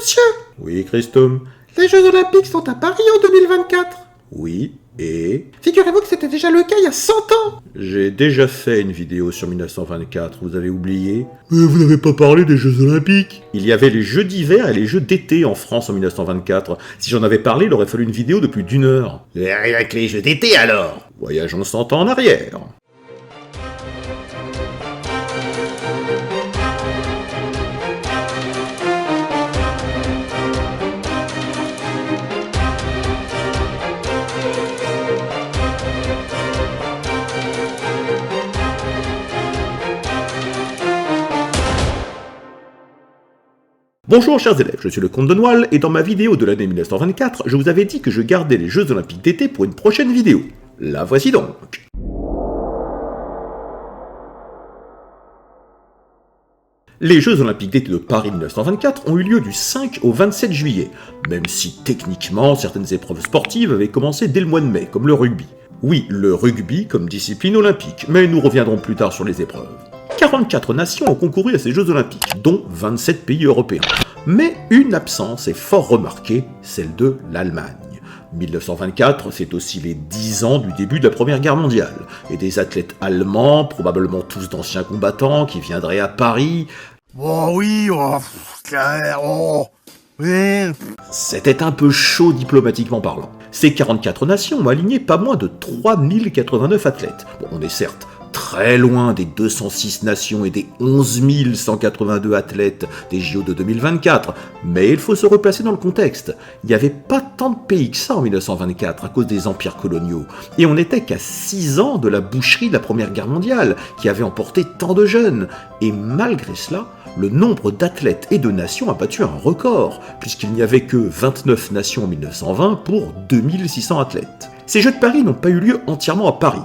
Monsieur! Oui, Christophe. Les Jeux Olympiques sont à Paris en 2024. Oui, et... Figurez-vous que c'était déjà le cas il y a 100 ans. J'ai déjà fait une vidéo sur 1924, vous avez oublié? Mais vous n'avez pas parlé des Jeux Olympiques. Il y avait les Jeux d'hiver et les Jeux d'été en France en 1924. Si j'en avais parlé, il aurait fallu une vidéo de plus d'1 heure. Et avec les Jeux d'été alors? Voyageons 100 ans en arrière. Bonjour chers élèves, je suis le comte de Noiles et dans ma vidéo de l'année 1924, je vous avais dit que je gardais les Jeux Olympiques d'été pour une prochaine vidéo. La voici donc. Les Jeux Olympiques d'été de Paris 1924 ont eu lieu du 5 au 27 juillet, même si techniquement certaines épreuves sportives avaient commencé dès le mois de mai, comme le rugby. Oui, le rugby comme discipline olympique, mais nous reviendrons plus tard sur les épreuves. 44 nations ont concouru à ces Jeux Olympiques, dont 27 pays européens. Mais une absence est fort remarquée, celle de l'Allemagne. 1924, c'est aussi les 10 ans du début de la Première Guerre mondiale, et des athlètes allemands, probablement tous d'anciens combattants, qui viendraient à Paris. Oh oui, oui. C'était un peu chaud diplomatiquement parlant. Ces 44 nations ont aligné pas moins de 3089 athlètes. Bon, on est certes très loin des 206 nations et des 11 182 athlètes des JO de 2024, mais il faut se replacer dans le contexte. Il n'y avait pas tant de pays que ça en 1924 à cause des empires coloniaux, et on n'était qu'à 6 ans de la boucherie de la Première Guerre mondiale, qui avait emporté tant de jeunes, et malgré cela, le nombre d'athlètes et de nations a battu un record, puisqu'il n'y avait que 29 nations en 1920 pour 2600 athlètes. Ces Jeux de Paris n'ont pas eu lieu entièrement à Paris.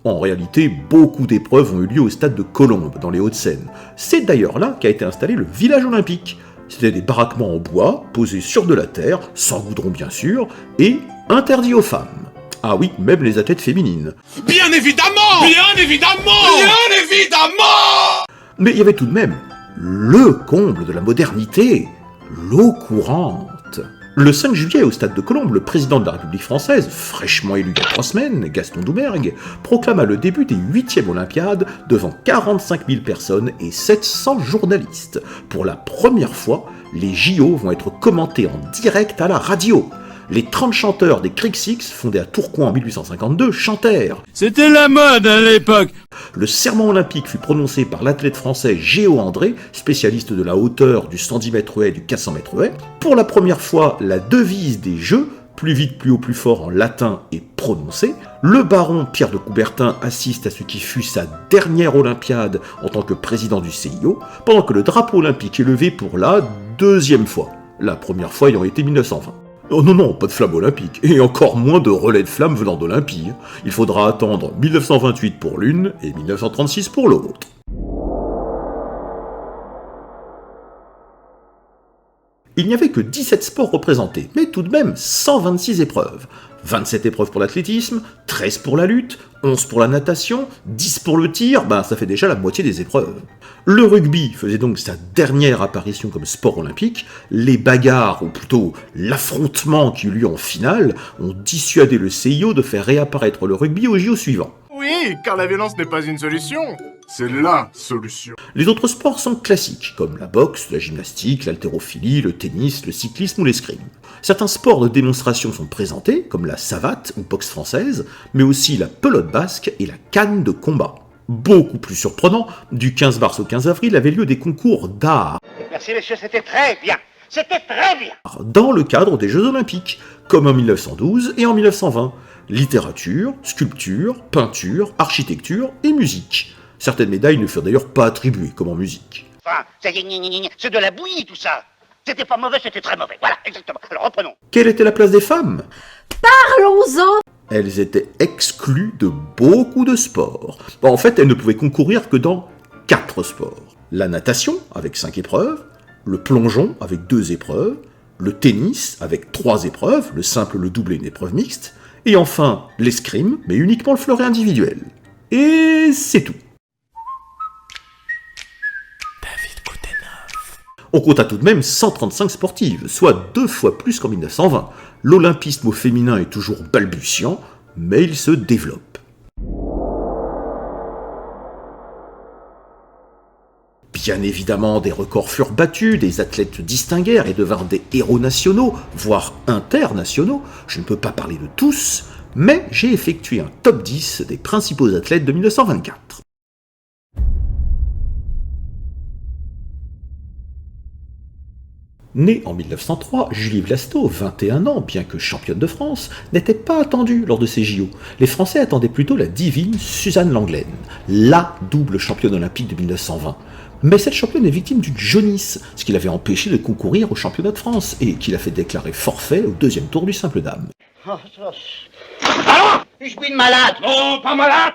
En réalité, beaucoup d'épreuves ont eu lieu au stade de Colombes, dans les Hauts-de-Seine. C'est d'ailleurs là qu'a été installé le village olympique. C'était des baraquements en bois, posés sur de la terre, sans goudron bien sûr, et interdits aux femmes. Ah oui, même les athlètes féminines. Bien évidemment! Bien évidemment! Bien évidemment! Mais il y avait tout de même le comble de la modernité, l'eau courante. Le 5 juillet, au stade de Colombes, le président de la République française, fraîchement élu il y a 3 semaines, Gaston Doumergue, proclama le début des 8e Olympiades devant 45 000 personnes et 700 journalistes. Pour la première fois, les JO vont être commentés en direct à la radio. Les 30 chanteurs des Creek Six, fondés à Tourcoing en 1852, chantèrent. C'était la mode à l'époque. Le serment olympique fut prononcé par l'athlète français Géo André, spécialiste de la hauteur, du 110 mètres haies et du 400 mètres haies. Pour la première fois, la devise des Jeux, plus vite, plus haut, plus fort en latin, est prononcée. Le baron Pierre de Coubertin assiste à ce qui fut sa dernière Olympiade en tant que président du CIO, pendant que le drapeau olympique est levé pour la 2e fois, la première fois ayant été 1920. Oh non, pas de flamme olympique, et encore moins de relais de flammes venant d'Olympie. Il faudra attendre 1928 pour l'une et 1936 pour l'autre. Il n'y avait que 17 sports représentés, mais tout de même 126 épreuves. 27 épreuves pour l'athlétisme, 13 pour la lutte, 11 pour la natation, 10 pour le tir, ça fait déjà la moitié des épreuves. Le rugby faisait donc sa dernière apparition comme sport olympique, les bagarres, ou plutôt l'affrontement qui eut lieu en finale, ont dissuadé le CIO de faire réapparaître le rugby aux JO suivants. Oui, car la violence n'est pas une solution, c'est LA solution. Les autres sports sont classiques, comme la boxe, la gymnastique, l'haltérophilie, le tennis, le cyclisme ou l'escrime. Certains sports de démonstration sont présentés, comme la savate ou boxe française, mais aussi la pelote basque et la canne de combat. Beaucoup plus surprenant, du 15 mars au 15 avril avaient lieu des concours d'art. Merci messieurs, c'était très bien. C'était très bien. Dans le cadre des Jeux Olympiques, comme en 1912 et en 1920. Littérature, sculpture, peinture, architecture et musique. Certaines médailles ne furent d'ailleurs pas attribuées, comme en musique. Enfin, c'est de la bouillie tout ça. C'était pas mauvais, c'était très mauvais. Voilà, exactement. Alors reprenons. Quelle était la place des femmes ? Parlons-en. Elles étaient exclues de beaucoup de sports. En fait, elles ne pouvaient concourir que dans 4 sports. La natation, avec 5 épreuves, le plongeon, avec 2 épreuves, le tennis, avec 3 épreuves, le simple, le double et une épreuve mixte, et enfin l'escrime, mais uniquement le fleuret individuel. Et c'est tout. David Koutenov. On compta tout de même 135 sportives, soit 2 fois plus qu'en 1920. L'olympisme au féminin est toujours balbutiant, mais il se développe. Bien évidemment, des records furent battus, des athlètes distinguèrent et devinrent des héros nationaux, voire internationaux. Je ne peux pas parler de tous, mais j'ai effectué un top 10 des principaux athlètes de 1924. Née en 1903, Julie Vlasto, 21 ans, bien que championne de France, n'était pas attendue lors de ces JO. Les Français attendaient plutôt la divine Suzanne Lenglen, la double championne olympique de 1920. Mais cette championne est victime d'une jaunisse, ce qui l'avait empêchée de concourir au championnat de France et qui l'a fait déclarer forfait au deuxième tour du simple dame. Oh, ça... Allons, je suis une malade. Non, pas malade.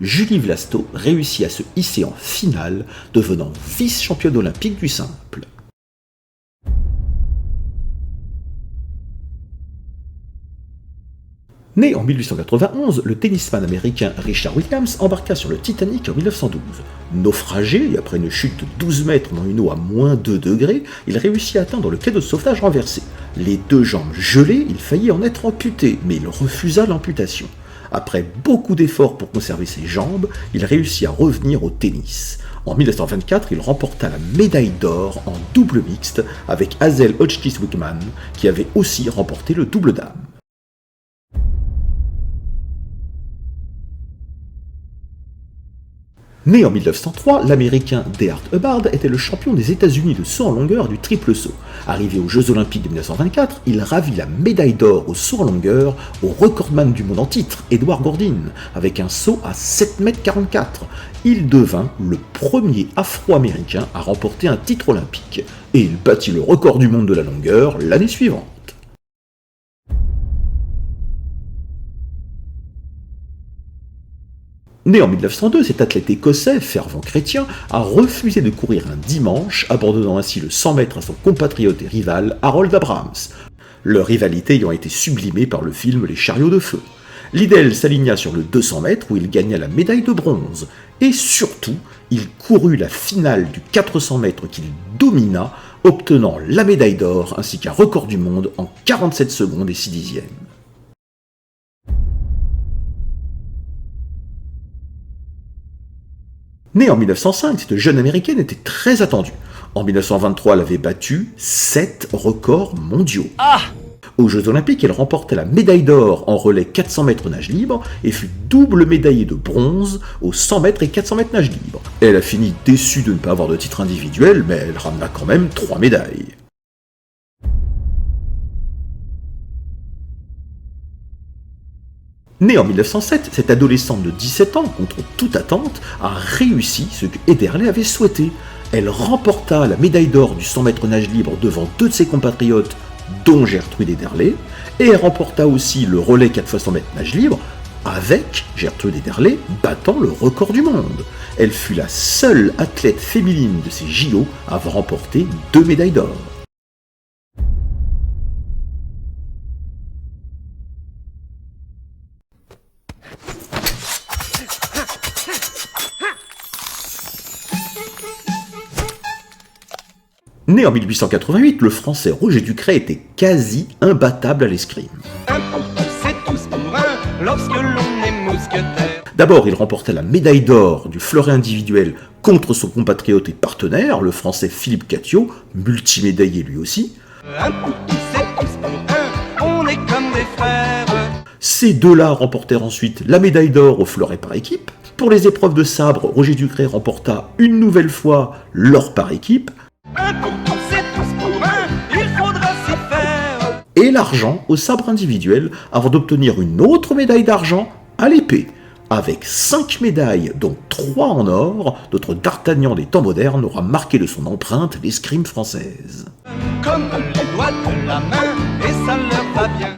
Julie Vlasto réussit à se hisser en finale, devenant vice-championne olympique du simple. Né en 1891, le tennisman américain Richard Williams embarqua sur le Titanic en 1912. Naufragé et après une chute de 12 mètres dans une eau à moins 2 degrés, il réussit à atteindre le canot de sauvetage renversé. Les 2 jambes gelées, il faillit en être amputé, mais il refusa l'amputation. Après beaucoup d'efforts pour conserver ses jambes, il réussit à revenir au tennis. En 1924, il remporta la médaille d'or en double mixte avec Hazel Hotchkiss-Wickman, qui avait aussi remporté le double dame. Né en 1903, l'Américain DeHart Hubbard était le champion des États-Unis de saut en longueur du triple saut. Arrivé aux Jeux Olympiques de 1924, il ravit la médaille d'or au saut en longueur au recordman du monde en titre, Edward Gordon, avec un saut à 7,44 m. Il devint le premier Afro-Américain à remporter un titre olympique, et il battit le record du monde de la longueur l'année suivante. Né en 1902, cet athlète écossais, fervent chrétien, a refusé de courir un dimanche, abandonnant ainsi le 100 mètres à son compatriote et rival Harold Abrahams, leur rivalité ayant été sublimée par le film Les chariots de feu. Liddell s'aligna sur le 200 mètres où il gagna la médaille de bronze, et surtout, il courut la finale du 400 mètres qu'il domina, obtenant la médaille d'or ainsi qu'un record du monde en 47 secondes et 6 dixièmes. Née en 1905, cette jeune américaine était très attendue. En 1923, elle avait battu 7 records mondiaux. Aux Jeux Olympiques, elle remporta la médaille d'or en relais 400 mètres nage libre et fut double médaillée de bronze aux 100 mètres et 400 mètres nage libre. Elle a fini déçue de ne pas avoir de titre individuel, mais elle ramena quand même 3 médailles. Née en 1907, cette adolescente de 17 ans, contre toute attente, a réussi ce que Ederle avait souhaité. Elle remporta la médaille d'or du 100 mètres nage libre devant 2 de ses compatriotes, dont Gertrude Ederle, et elle remporta aussi le relais 4 x 100 mètres nage libre, avec Gertrude Ederle battant le record du monde. Elle fut la seule athlète féminine de ces JO à avoir remporté 2 médailles d'or. Né en 1888, le français Roger Ducret était quasi imbattable à l'escrime. D'abord, il remporta la médaille d'or du fleuret individuel contre son compatriote et partenaire, le français Philippe Cattiot, multimédaillé lui aussi. Ces deux-là remportèrent ensuite la médaille d'or au fleuret par équipe. Pour les épreuves de sabre, Roger Ducret remporta une nouvelle fois l'or par équipe. Et l'argent au sabre individuel avant d'obtenir une autre médaille d'argent à l'épée. Avec 5 médailles, dont 3 en or, notre D'Artagnan des temps modernes aura marqué de son empreinte l'escrime française. Comme les doigts de la main, et ça leur va bien.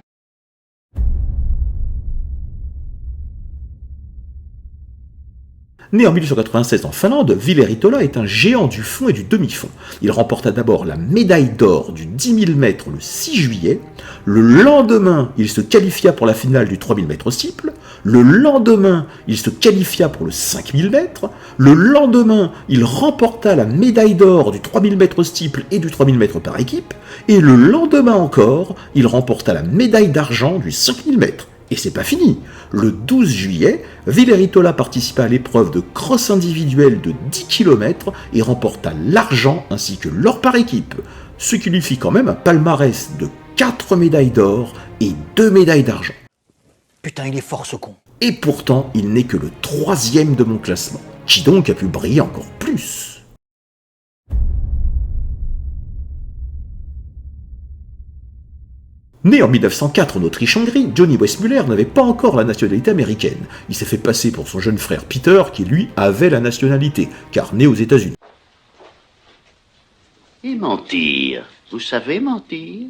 Né en 1896 en Finlande, Ville Ritola est un géant du fond et du demi-fond. Il remporta d'abord la médaille d'or du 10 000 mètres le 6 juillet. Le lendemain, il se qualifia pour la finale du 3000 mètres steeple. Le lendemain, il se qualifia pour le 5000 mètres. Le lendemain, il remporta la médaille d'or du 3000 mètres steeple et du 3000 mètres par équipe. Et le lendemain encore, il remporta la médaille d'argent du 5000 mètres. Et c'est pas fini. Le 12 juillet, Villeritola participa à l'épreuve de cross individuelle de 10 km et remporta l'argent ainsi que l'or par équipe, ce qui lui fit quand même un palmarès de 4 médailles d'or et 2 médailles d'argent. Putain, il est fort ce con. Et pourtant, il n'est que le 3e de mon classement. Qui donc a pu briller encore plus? Né en 1904 en Autriche-Hongrie, Johnny Weissmuller n'avait pas encore la nationalité américaine. Il s'est fait passer pour son jeune frère Peter, qui lui avait la nationalité, car né aux États-Unis. Et mentir. Vous savez mentir?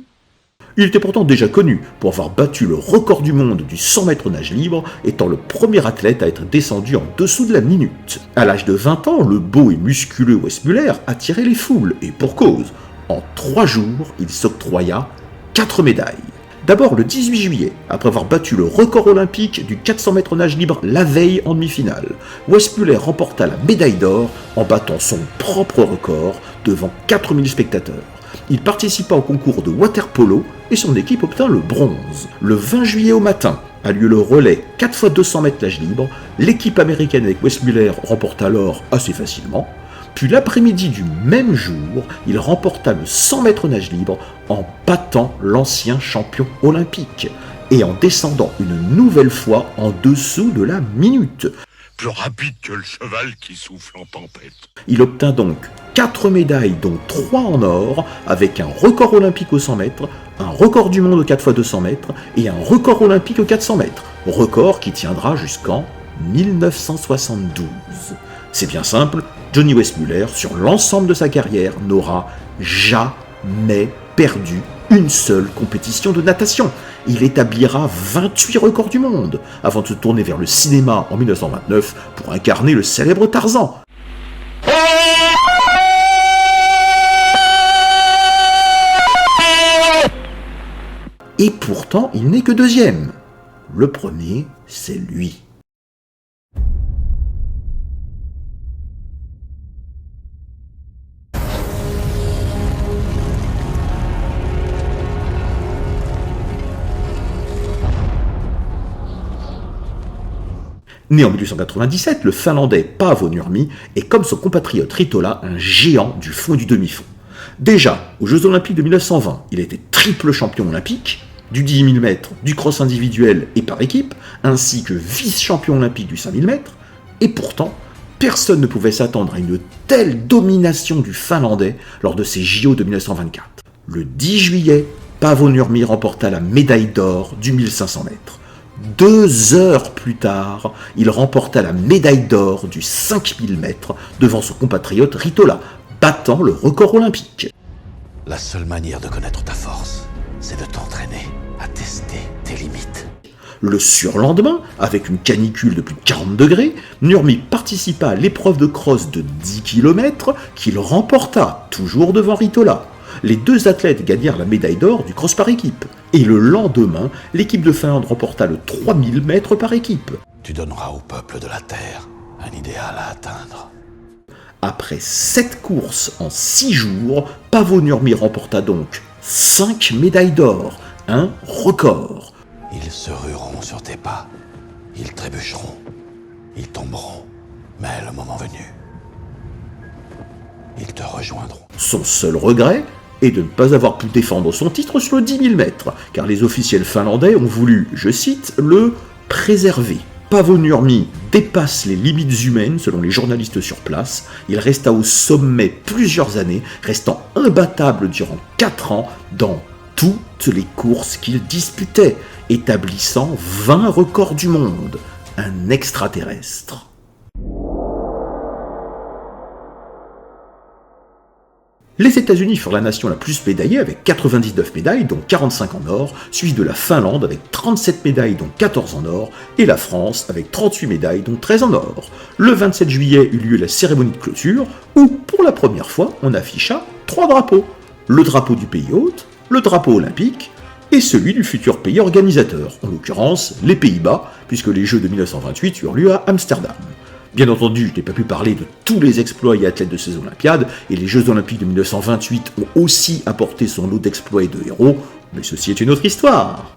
Il était pourtant déjà connu pour avoir battu le record du monde du 100 mètres nage libre, étant le premier athlète à être descendu en dessous de la minute. À l'âge de 20 ans, le beau et musculeux Weissmuller attirait les foules, et pour cause. En 3 jours, il s'octroya 4 médailles. D'abord le 18 juillet, après avoir battu le record olympique du 400 mètres nage libre la veille en demi-finale, Weissmuller remporta la médaille d'or en battant son propre record devant 4000 spectateurs. Il participa au concours de water-polo et son équipe obtint le bronze. Le 20 juillet au matin a lieu le relais 4 x 200 mètres nage libre. L'équipe américaine avec Weissmuller remporta l'or assez facilement. Puis l'après-midi du même jour, il remporta le 100 mètres nage libre en battant l'ancien champion olympique et en descendant une nouvelle fois en dessous de la minute. Plus rapide que le cheval qui souffle en tempête. Il obtint donc 4 médailles, dont 3 en or, avec un record olympique aux 100 mètres, un record du monde aux 4 x 200 mètres et un record olympique aux 400 mètres, record qui tiendra jusqu'en 1972. C'est bien simple, Johnny Weissmuller, sur l'ensemble de sa carrière, n'aura jamais perdu une seule compétition de natation. Il établira 28 records du monde, avant de se tourner vers le cinéma en 1929 pour incarner le célèbre Tarzan. Et pourtant, il n'est que deuxième. Le premier, c'est lui. Né en 1897, le Finlandais Paavo Nurmi est, comme son compatriote Ritola, un géant du fond et du demi-fond. Déjà, aux Jeux Olympiques de 1920, il était triple champion olympique, du 10 000 mètres, du cross individuel et par équipe, ainsi que vice-champion olympique du 5000 mètres, et pourtant, personne ne pouvait s'attendre à une telle domination du Finlandais lors de ces JO de 1924. Le 10 juillet, Paavo Nurmi remporta la médaille d'or du 1500 mètres. 2 heures plus tard, il remporta la médaille d'or du 5000 mètres devant son compatriote Ritola, battant le record olympique. La seule manière de connaître ta force, c'est de t'entraîner à tester tes limites. Le surlendemain, avec une canicule de plus de 40 degrés, Nurmi participa à l'épreuve de cross de 10 km qu'il remporta, toujours devant Ritola. Les deux athlètes gagnèrent la médaille d'or du cross par équipe. Et le lendemain, l'équipe de Finlande remporta le 3000 mètres par équipe. Tu donneras au peuple de la Terre un idéal à atteindre. Après 7 courses en 6 jours, Paavo Nurmi remporta donc 5 médailles d'or, un record. Ils se rueront sur tes pas, ils trébucheront, ils tomberont, mais le moment venu, ils te rejoindront. Son seul regret est de ne pas avoir pu défendre son titre sur le 10 000 mètres, car les officiels finlandais ont voulu, je cite, le préserver. Paavo Nurmi dépasse les limites humaines selon les journalistes sur place. Il resta au sommet plusieurs années, restant imbattable durant 4 ans dans toutes les courses qu'il disputait, établissant 20 records du monde. Un extraterrestre. Les États-Unis furent la nation la plus médaillée avec 99 médailles, dont 45 en or, suivi de la Finlande avec 37 médailles, dont 14 en or, et la France avec 38 médailles, dont 13 en or. Le 27 juillet eut lieu la cérémonie de clôture, où, pour la première fois, on afficha 3 drapeaux. Le drapeau du pays hôte, le drapeau olympique, et celui du futur pays organisateur, en l'occurrence les Pays-Bas, puisque les Jeux de 1928 eurent lieu à Amsterdam. Bien entendu, je n'ai pas pu parler de tous les exploits et athlètes de ces Olympiades, et les Jeux Olympiques de 1928 ont aussi apporté son lot d'exploits et de héros, mais ceci est une autre histoire.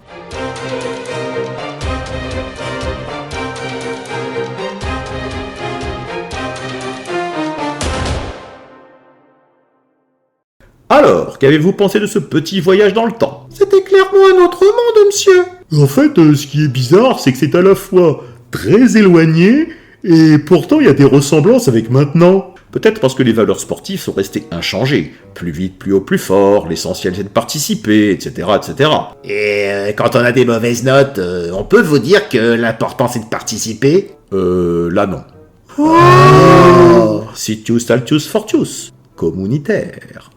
Alors, qu'avez-vous pensé de ce petit voyage dans le temps? C'était clairement un autre monde, monsieur. En fait, ce qui est bizarre, c'est que c'est à la fois très éloigné, et pourtant il y a des ressemblances avec maintenant. Peut-être parce que les valeurs sportives sont restées inchangées. Plus vite, plus haut, plus fort, l'essentiel c'est de participer, etc. etc. Et quand on a des mauvaises notes, on peut vous dire que l'important c'est de participer? Là non. Oh. Sitius altius fortius, communitaire.